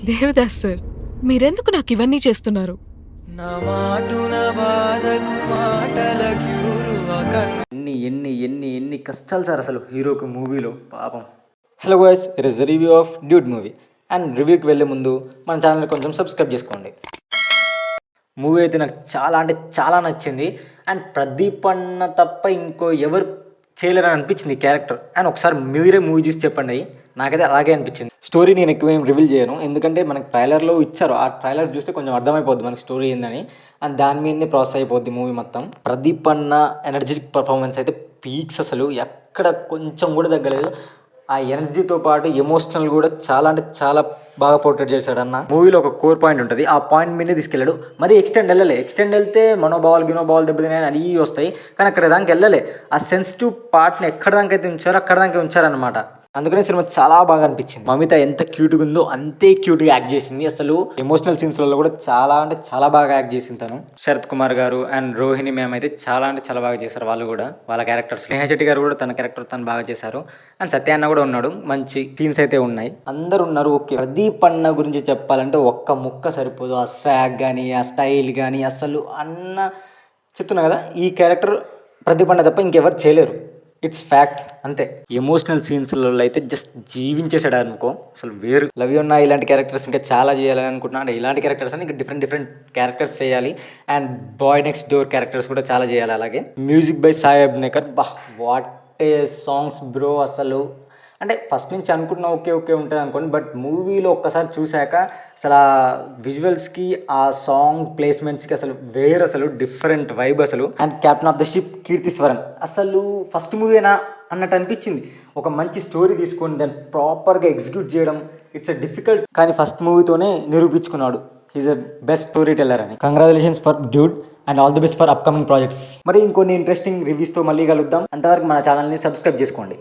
Devdas sir, మీరెందుకు నాకు ఇవన్నీ చేస్తున్నారు? నా మాటున బాధకు మాటల ఎన్ని ఎన్ని ఎన్ని ఎన్ని కష్టాలు సార్ అసలు హీరోకి మూవీలో పాపం. Hello guys, it is the review of Dude movie. And రివ్యూకి వెళ్ళే ముందు మన ఛానల్ కొంచెం సబ్స్క్రైబ్ చేసుకోండి. మూవీ అయితే నాకు చాలా అంటే చాలా నచ్చింది. అండ్ ప్రదీప్ అన్న తప్ప ఇంకో ఎవరు చేయలేరని అనిపించింది ఈ క్యారెక్టర్. అండ్ ఒకసారి మీరే మూవీ చూసి చెప్పండి, నాకైతే అలాగే అనిపించింది. స్టోరీ నేను ఎక్కువ ఏం రివీల్ చేయను, ఎందుకంటే మనకి ట్రైలర్లో ఇచ్చారు. ఆ ట్రైలర్ చూస్తే కొంచెం అర్థమైపోద్ది మనకి స్టోరీ ఏందని. అండ్ దాని మీదనే ప్రాసెస్ అయిపోద్ది మూవీ మొత్తం. ప్రదీప్ అన్న ఎనర్జెటిక్ పర్ఫార్మెన్స్ అయితే పీక్స్, అసలు ఎక్కడ కొంచెం కూడా తగ్గలేదు. ఆ ఎనర్జీతో పాటు ఎమోషనల్ కూడా చాలా అంటే చాలా బాగా పోర్ట్రేట్ చేశాడు అన్న. మూవీలో ఒక కోర్ పాయింట్ ఉంటుంది, ఆ పాయింట్ మీదే తీసుకెళ్ళాడు. మరీ ఎక్స్టెండ్ వెళ్ళలే. ఎక్స్టెండ్ వెళ్తే గినోబాల్ దెబ్బతినాయని అవి వస్తాయి, కానీ అక్కడ దానికి వెళ్ళలే. ఆ సెన్సిటివ్ పార్ట్ని ఎక్కడ దాకా అయితే ఉంచారో అక్కడ దాకా ఉంచారనమాట. అందుకనే సినిమా చాలా బాగా అనిపించింది. మమిత ఎంత క్యూట్గా ఉందో అంతే క్యూట్గా యాక్ట్ చేసింది. అసలు ఎమోషనల్ సీన్స్లలో కూడా చాలా అంటే చాలా బాగా యాక్ట్ చేసింది తను. శరత్ కుమార్ గారు అండ్ రోహిణి మ్యామ్ అయితే చాలా అంటే చాలా బాగా చేశారు. వాళ్ళు కూడా వాళ్ళ క్యారెక్టర్స్. స్నేహ శెట్టి గారు కూడా తన క్యారెక్టర్ తను బాగా చేశారు. అండ్ సత్య అన్న కూడా ఉన్నాడు, మంచి సీన్స్ అయితే ఉన్నాయి. అందరు ఉన్నారు. ఓకే, ప్రదీప్ అన్న గురించి చెప్పాలంటే ఒక్క ముక్క సరిపోదు. ఆ స్వాగ్ కానీ ఆ స్టైల్ కానీ అసలు అన్న చెప్తున్నా కదా, ఈ క్యారెక్టర్ ప్రదీప్ అన్న తప్ప ఇంకెవరు చేయలేరు. ఇట్స్ ఫ్యాక్ట్, అంతే. ఎమోషనల్ సీన్స్లలో అయితే జస్ట్ జీవించేసాడు అనుకో, అసలు వేరు. లవ్ యూ నా ఇలాంటి క్యారెక్టర్స్ ఇంకా చాలా చేయాలని అనుకుంటున్నాను. అంటే ఇలాంటి క్యారెక్టర్స్ అని ఇంకా డిఫరెంట్ క్యారెక్టర్స్ చేయాలి. And boy next door characters కూడా చాలా చేయాలి. అలాగే music by Sai Abhyankar. What a songs bro. అసలు అంటే ఫస్ట్ నుంచి అనుకుంటున్నా ఓకే ఉంటుంది అనుకోండి, బట్ మూవీలో ఒక్కసారి చూశాక అసలు ఆ విజువల్స్కి ఆ సాంగ్ ప్లేస్మెంట్స్కి అసలు వేరు, అసలు డిఫరెంట్ వైబ్ అసలు. And captain of the ship Keerthiswaran అసలు ఫస్ట్ మూవీనా అన్నట్టు అనిపించింది. ఒక మంచి స్టోరీ తీసుకొని దాన్ని ప్రాపర్గా ఎగ్జిక్యూట్ చేయడం ఇట్స్ ఎ డిఫికల్ట్, కానీ ఫస్ట్ మూవీతోనే నిరూపించుకున్నాడు he's a best storyteller అని. Congratulations for Dude and all the best for upcoming projects. మరి ఇంకొన్ని ఇంట్రెస్టింగ్ రివ్యూస్తో మళ్ళీ కలుద్దాం. అంతవరకు మన ఛానల్ని సబ్స్క్రైబ్ చేసుకోండి.